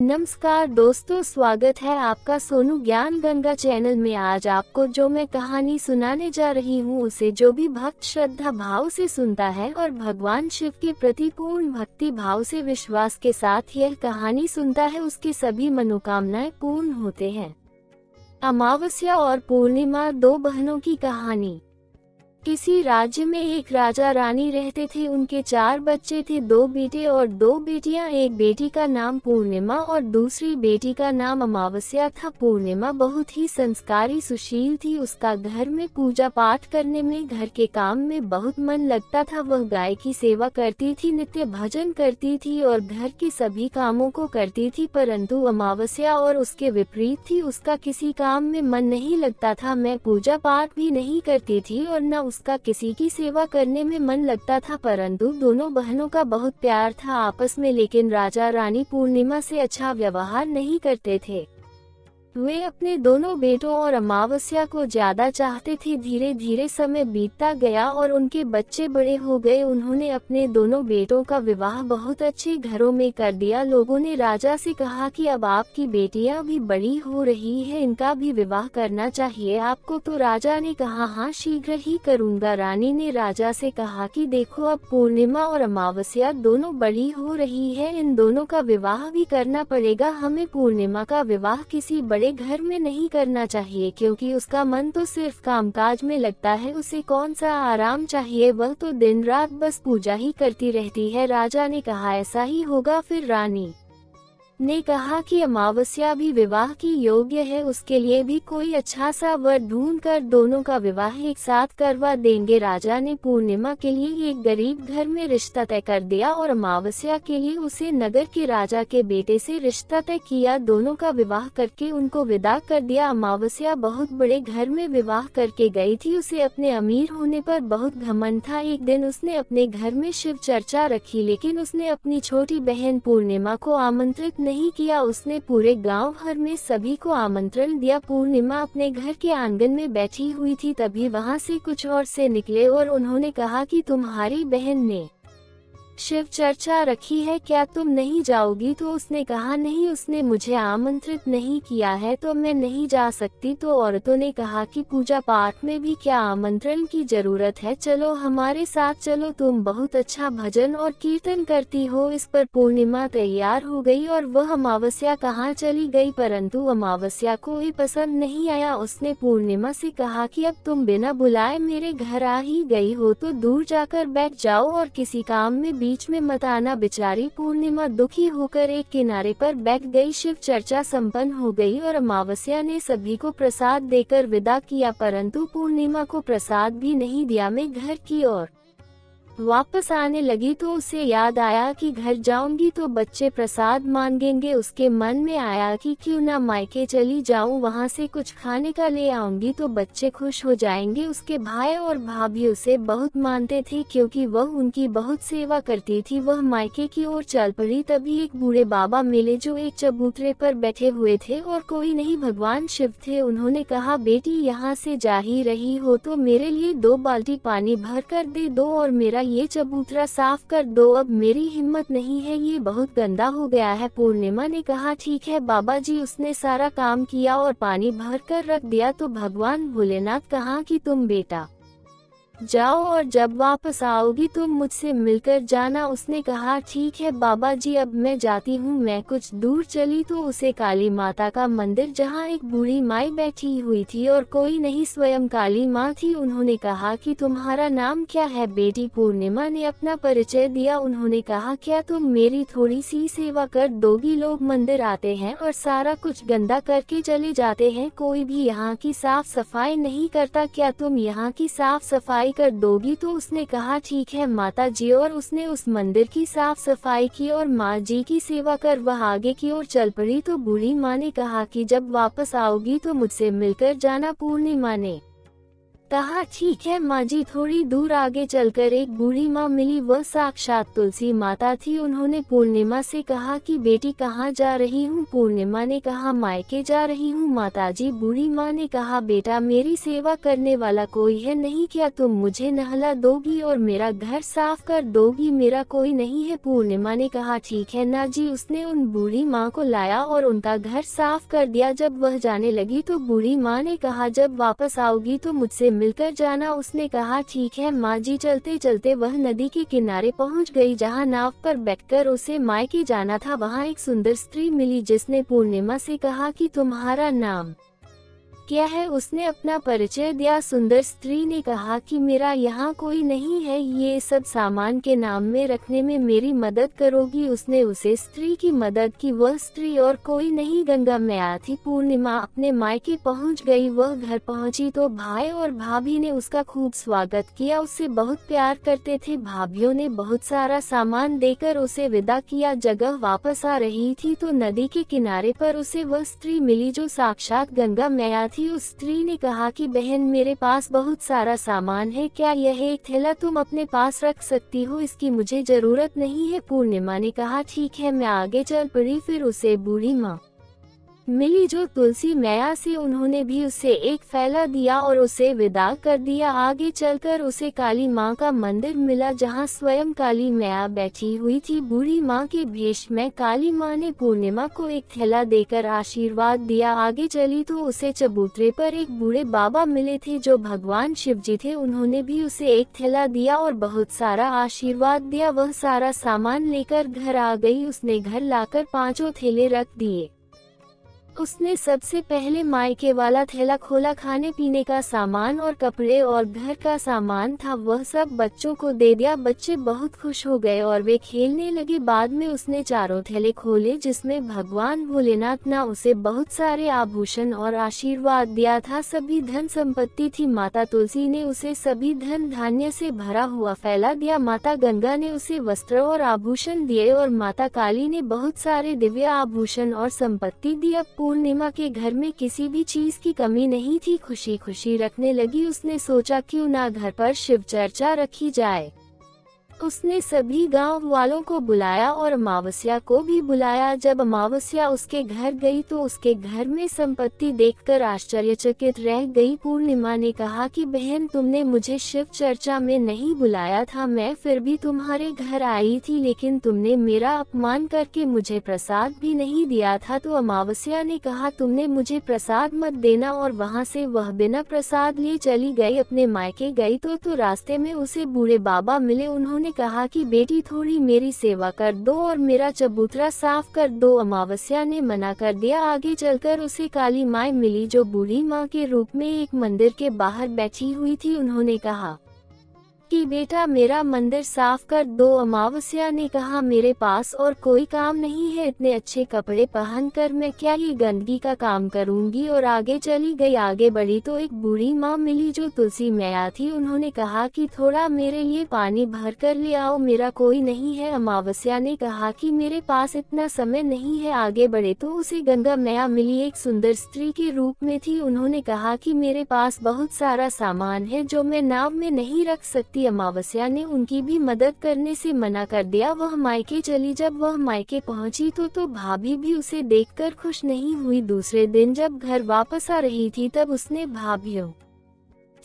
नमस्कार दोस्तों, स्वागत है आपका सोनू ज्ञान गंगा चैनल में। आज आपको जो मैं कहानी सुनाने जा रही हूँ उसे जो भी भक्त श्रद्धा भाव से सुनता है और भगवान शिव के प्रति पूर्ण भक्ति भाव से विश्वास के साथ यह कहानी सुनता है, उसकी सभी मनोकामनाएं पूर्ण होते हैं। अमावस्या और पूर्णिमा, दो बहनों की कहानी। किसी राज्य में एक राजा रानी रहते थे। उनके 4 बच्चे थे, 2 बेटे और 2 बेटियां। एक बेटी का नाम पूर्णिमा और दूसरी बेटी का नाम अमावस्या था। पूर्णिमा बहुत ही संस्कारी सुशील थी। उसका घर में पूजा पाठ करने में, घर के काम में बहुत मन लगता था। वह गाय की सेवा करती थी, नित्य भजन करती थी और घर के सभी कामों को करती थी। परंतु अमावस्या और उसके विपरीत थी, उसका किसी काम में मन नहीं लगता था। मैं पूजा पाठ भी नहीं करती थी और न उसका किसी की सेवा करने में मन लगता था। परंतु दोनों बहनों का बहुत प्यार था आपस में, लेकिन राजा रानी पूर्णिमा से अच्छा व्यवहार नहीं करते थे। वे अपने दोनों बेटों और अमावस्या को ज्यादा चाहते थे। धीरे धीरे समय बीतता गया और उनके बच्चे बड़े हो गए। उन्होंने अपने दोनों बेटों का विवाह बहुत अच्छे घरों में कर दिया। लोगों ने राजा से कहा कि अब आपकी बेटियां भी बड़ी हो रही है, इनका भी विवाह करना चाहिए आपको। तो राजा ने कहा, हाँ शीघ्र ही करूँगा। रानी ने राजा से कहा कि देखो, अब पूर्णिमा और अमावस्या दोनों बड़ी हो रही है, इन दोनों का विवाह भी करना पड़ेगा। हमें पूर्णिमा का विवाह किसी बड़े घर में नहीं करना चाहिए, क्योंकि उसका मन तो सिर्फ कामकाज में लगता है। उसे कौन सा आराम चाहिए, वह तो दिन रात बस पूजा ही करती रहती है। राजा ने कहा, ऐसा ही होगा। फिर रानी ने कहा कि अमावस्या भी विवाह की योग्य है, उसके लिए भी कोई अच्छा सा वर ढूंढकर दोनों का विवाह एक साथ करवा देंगे। राजा ने पूर्णिमा के लिए एक गरीब घर में रिश्ता तय कर दिया और अमावस्या के लिए उसे नगर के राजा के बेटे से रिश्ता तय किया। दोनों का विवाह करके उनको विदा कर दिया। अमावस्या बहुत बड़े घर में विवाह करके गई थी। उसे अपने अमीर होने पर बहुत घमंड था। एक दिन उसने अपने घर में शिव चर्चा रखी, लेकिन उसने अपनी छोटी बहन पूर्णिमा को आमंत्रित नहीं किया। उसने पूरे गांव भर में सभी को आमंत्रण दिया। पूर्णिमा अपने घर के आंगन में बैठी हुई थी, तभी वहां से कुछ और से निकले और उन्होंने कहा कि तुम्हारी बहन ने शिव चर्चा रखी है, क्या तुम नहीं जाओगी? तो उसने कहा, नहीं, उसने मुझे आमंत्रित नहीं किया है तो मैं नहीं जा सकती। तो औरतों ने कहा कि पूजा पाठ में भी क्या आमंत्रण की जरूरत है, चलो हमारे साथ चलो, तुम बहुत अच्छा भजन और कीर्तन करती हो। इस पर पूर्णिमा तैयार हो गई और वह अमावस्या कहाँ चली गई, परंतु अमावस्या को ये पसंद नहीं आया। उसने पूर्णिमा से कहा कि अब तुम बिना बुलाए मेरे घर आ ही गई हो तो दूर जाकर बैठ जाओ और किसी काम में बीच में मत आना। बेचारी पूर्णिमा दुखी होकर एक किनारे पर बैठ गई। शिव चर्चा संपन्न हो गई और अमावस्या ने सभी को प्रसाद देकर विदा किया, परंतु पूर्णिमा को प्रसाद भी नहीं दिया। मैं घर की ओर वापस आने लगी तो उसे याद आया कि घर जाऊंगी तो बच्चे प्रसाद मांगेंगे। उसके मन में आया कि क्यों ना मायके चली जाऊं, वहां से कुछ खाने का ले आऊंगी तो बच्चे खुश हो जाएंगे। उसके भाई और भाभी उसे बहुत मानते थे क्योंकि वह उनकी बहुत सेवा करती थी। वह मायके की ओर चल पड़ी, तभी एक बूढ़े बाबा मिले जो एक चबूतरे पर बैठे हुए थे और कोई नहीं, भगवान शिव थे। उन्होंने कहा, बेटी यहाँ से जा ही रही हो तो मेरे लिए 2 बाल्टी पानी भर कर दे दो और मेरा ये चबूतरा साफ कर दो। अब मेरी हिम्मत नहीं है, ये बहुत गंदा हो गया है। पूर्णिमा ने कहा, ठीक है बाबा जी। उसने सारा काम किया और पानी भर कर रख दिया। तो भगवान भोलेनाथ कहा कि तुम बेटा जाओ और जब वापस आओगी तुम मुझसे मिलकर जाना। उसने कहा, ठीक है बाबा जी, अब मैं जाती हूँ। मैं कुछ दूर चली तो उसे काली माता का मंदिर, जहाँ एक बूढ़ी माई बैठी हुई थी और कोई नहीं, स्वयं काली माँ थी। उन्होंने कहा कि तुम्हारा नाम क्या है? बेटी पूर्णिमा ने अपना परिचय दिया। उन्होंने कहा, क्या तुम मेरी थोड़ी सी सेवा कर दोगी? लोग मंदिर आते हैं और सारा कुछ गंदा करके चले जाते हैं, कोई भी यहाँ की साफ सफाई नहीं करता, क्या तुम यहाँ की साफ सफाई कर दोगी? तो उसने कहा, ठीक है माता जी, और उसने उस मंदिर की साफ सफाई की और माँ जी की सेवा कर वह आगे की ओर चल पड़ी। तो बूढ़ी माँ ने कहा कि जब वापस आओगी तो मुझसे मिलकर जाना। पूर्णिमा ने कहा ठीक है माँ जी। थोड़ी दूर आगे चलकर एक बूढ़ी माँ मिली, वह साक्षात तुलसी माता थी। उन्होंने पूर्णिमा से कहा कि बेटी कहाँ जा रही हूँ। पूर्णिमा ने कहा मायके जा रही हूँ माताजी। बूढ़ी माँ ने कहा बेटा मेरी सेवा करने वाला कोई है नहीं क्या, तुम मुझे नहला दोगी और मेरा घर साफ कर दोगी, मेरा कोई नहीं है। पूर्णिमा ने कहा ठीक है ना जी। उसने उन बूढ़ी माँ को लाया और उनका घर साफ कर दिया। जब वह जाने लगी तो बूढ़ी माँ ने कहा जब वापस आओगी तो मुझसे मिलकर जाना। उसने कहा ठीक है माँ जी। चलते चलते वह नदी के किनारे पहुँच गई जहाँ नाव पर बैठकर उसे मायके जाना था। वहाँ एक सुंदर स्त्री मिली जिसने पूर्णिमा से कहा कि तुम्हारा नाम क्या है। उसने अपना परिचय दिया। सुंदर स्त्री ने कहा कि मेरा यहाँ कोई नहीं है, ये सब सामान के नाम में रखने में मेरी मदद करोगी। उसने उसे स्त्री की मदद की। वह स्त्री और कोई नहीं गंगा मैया थी। पूर्णिमा अपने मायके पहुँच गई। वह घर पहुँची तो भाई और भाभी ने उसका खूब स्वागत किया, उससे बहुत प्यार करते थे। भाभीियों ने बहुत सारा सामान देकर उसे विदा किया। जगह वापस आ रही थी तो नदी के किनारे पर उसे वह स्त्री मिली जो साक्षात गंगा मैया थी। उस स्त्री ने कहा कि बहन मेरे पास बहुत सारा सामान है, क्या यह एक थैला तुम अपने पास रख सकती हो, इसकी मुझे जरूरत नहीं है। पूर्णिमा ने कहा ठीक है। मैं आगे चल पड़ी। फिर उसे बूढ़ी माँ मिली जो तुलसी मैया से। उन्होंने भी उसे एक फैला दिया और उसे विदा कर दिया। आगे चलकर उसे काली माँ का मंदिर मिला जहाँ स्वयं काली मैया बैठी हुई थी। बूढ़ी माँ के भेष में काली माँ ने पूर्णिमा को एक थैला देकर आशीर्वाद दिया। आगे चली तो उसे चबूतरे पर एक बूढ़े बाबा मिले थे जो भगवान शिव जी थे। उन्होंने भी उसे एक थैला दिया और बहुत सारा आशीर्वाद दिया। वह सारा सामान लेकर घर आ गई। उसने घर लाकर 5 थैले रख दिए। उसने सबसे पहले मायके वाला थैला खोला। खाने पीने का सामान और कपड़े और घर का सामान था, वह सब बच्चों को दे दिया। बच्चे बहुत खुश हो गए और वे खेलने लगे। बाद में उसने 4 थैले खोले जिसमें भगवान भोलेनाथ ने उसे बहुत सारे आभूषण और आशीर्वाद दिया था। सभी धन संपत्ति थी। माता तुलसी ने उसे सभी धन धान्य से भरा हुआ फैला दिया। माता गंगा ने उसे वस्त्र और आभूषण दिए और माता काली ने बहुत सारे दिव्य आभूषण और संपत्ति दी। अब पूर्णिमा के घर में किसी भी चीज की कमी नहीं थी। खुशी खुशी रखने लगी। उसने सोचा क्यों ना घर पर शिव चर्चा रखी जाए। उसने सभी गांव वालों को बुलाया और अमावस्या को भी बुलाया। जब अमावस्या उसके घर गई तो उसके घर में संपत्ति देखकर आश्चर्यचकित रह गई। पूर्णिमा ने कहा कि बहन तुमने मुझे शिव चर्चा में नहीं बुलाया था, मैं फिर भी तुम्हारे घर आई थी, लेकिन तुमने मेरा अपमान करके मुझे प्रसाद भी नहीं दिया था। तो अमावस्या ने कहा तुमने मुझे प्रसाद मत देना और वहाँ से वह बिना प्रसाद लिए चली गई। अपने मायके गई तो रास्ते में उसे बूढ़े बाबा मिले। उन्होंने कहा कि बेटी थोड़ी मेरी सेवा कर दो और मेरा चबूतरा साफ कर दो। अमावस्या ने मना कर दिया। आगे चलकर उसे काली माँ मिली जो बूढ़ी माँ के रूप में एक मंदिर के बाहर बैठी हुई थी। उन्होंने कहा कि बेटा मेरा मंदिर साफ कर दो। अमावस्या ने कहा मेरे पास और कोई काम नहीं है, इतने अच्छे कपड़े पहनकर मैं क्या ये गंदगी का काम करूंगी, और आगे चली गई। आगे बढ़ी तो एक बूढ़ी माँ मिली जो तुलसी मैया थी। उन्होंने कहा कि थोड़ा मेरे लिए पानी भर कर ले आओ, मेरा कोई नहीं है। अमावस्या ने कहा कि मेरे पास इतना समय नहीं है। आगे बढ़े तो उसे गंगा मैया मिली, एक सुंदर स्त्री के रूप में थी। उन्होंने कहा कि मेरे पास बहुत सारा सामान है जो मैं नाव में नहीं रख सकती। अमावस्या ने उनकी भी मदद करने से मना कर दिया। वह मायके चली। जब वह मायके पहुंची तो भाभी भी उसे देखकर खुश नहीं हुई। दूसरे दिन जब घर वापस आ रही थी तब उसने भाभीियों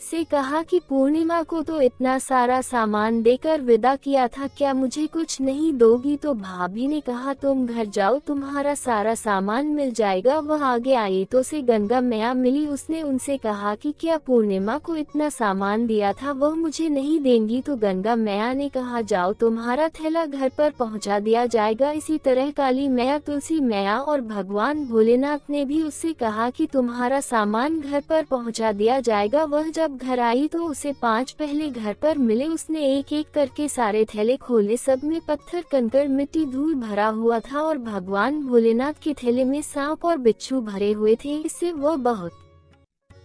से कहा कि पूर्णिमा को तो इतना सारा सामान देकर विदा किया था, क्या मुझे कुछ नहीं दोगी। तो भाभी ने कहा तुम घर जाओ, तुम्हारा सारा सामान मिल जाएगा। वह आगे आई तो उसे गंगा मैया मिली। उसने उनसे कहा कि क्या पूर्णिमा को इतना सामान दिया था वह मुझे नहीं देंगी। तो गंगा मैया ने कहा जाओ, तुम्हारा थैला घर पर पहुंचा दिया जाएगा। इसी तरह काली मैया, तुलसी मैया और भगवान भोलेनाथ ने भी उससे कहा कि तुम्हारा सामान घर पर पहुंचा दिया जाएगा। वह जब घर आई तो उसे 5 पहले घर पर मिले। उसने एक एक करके सारे थैले खोले। सब में पत्थर, कंकड़, मिट्टी, धूल भरा हुआ था और भगवान भोलेनाथ के थैले में सांप और बिच्छू भरे हुए थे। इससे वह बहुत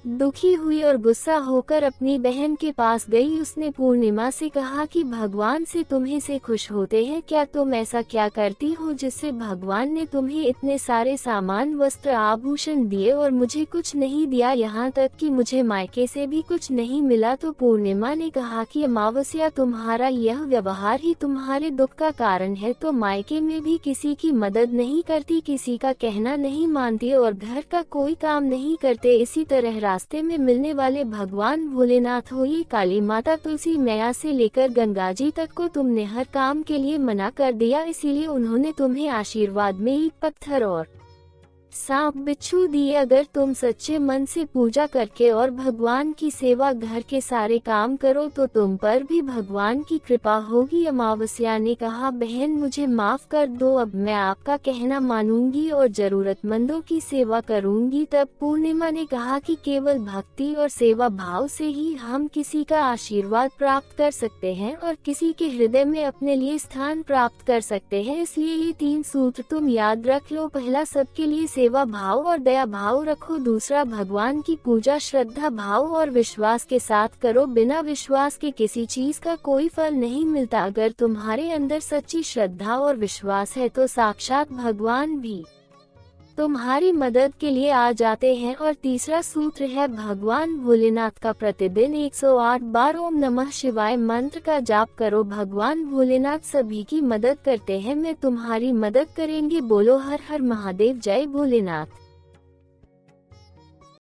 दुखी हुई और गुस्सा होकर अपनी बहन के पास गई। उसने पूर्णिमा से कहा कि भगवान से तुम्हें से खुश होते हैं क्या? तुम ऐसा क्या करती हो जिससे भगवान ने तुम्हें इतने सारे सामान, वस्त्र, आभूषण दिए और मुझे कुछ नहीं दिया, यहाँ तक कि मुझे मायके से भी कुछ नहीं मिला। तो पूर्णिमा ने कहा कि अमावस्या, तुम्हारा यह व्यवहार ही तुम्हारे दुख का कारण है। तो मायके में भी किसी की मदद नहीं करती, किसी का कहना नहीं मानती और घर का कोई काम नहीं करते। इसी तरह रास्ते में मिलने वाले भगवान भोलेनाथ हो, ये काली माता, तुलसी मैया से लेकर गंगा जी तक को तुमने हर काम के लिए मना कर दिया, इसीलिए उन्होंने तुम्हें आशीर्वाद में ईंट, पत्थर और सांप बिच्छू दिए। अगर तुम सच्चे मन से पूजा करके और भगवान की सेवा, घर के सारे काम करो तो तुम पर भी भगवान की कृपा होगी। अमावस्या ने कहा, बहन मुझे माफ कर दो, अब मैं आपका कहना मानूंगी और जरूरतमंदों की सेवा करूंगी। तब पूर्णिमा ने कहा कि केवल भक्ति और सेवा भाव से ही हम किसी का आशीर्वाद प्राप्त कर सकते हैं और किसी के हृदय में अपने लिए स्थान प्राप्त कर सकते हैं। इसलिए ये 3 सूत्र तुम याद रख लो। पहला, सबके लिए सेवा भाव और दया भाव रखो। दूसरा, भगवान की पूजा श्रद्धा भाव और विश्वास के साथ करो। बिना विश्वास के किसी चीज का कोई फल नहीं मिलता। अगर तुम्हारे अंदर सच्ची श्रद्धा और विश्वास है तो साक्षात भगवान भी तुम्हारी मदद के लिए आ जाते हैं। और तीसरा सूत्र है, भगवान भोलेनाथ का प्रतिदिन 108 बार ओम नमः शिवाय मंत्र का जाप करो। भगवान भोलेनाथ सभी की मदद करते हैं, मैं तुम्हारी मदद करेंगे। बोलो हर हर महादेव, जय भोलेनाथ।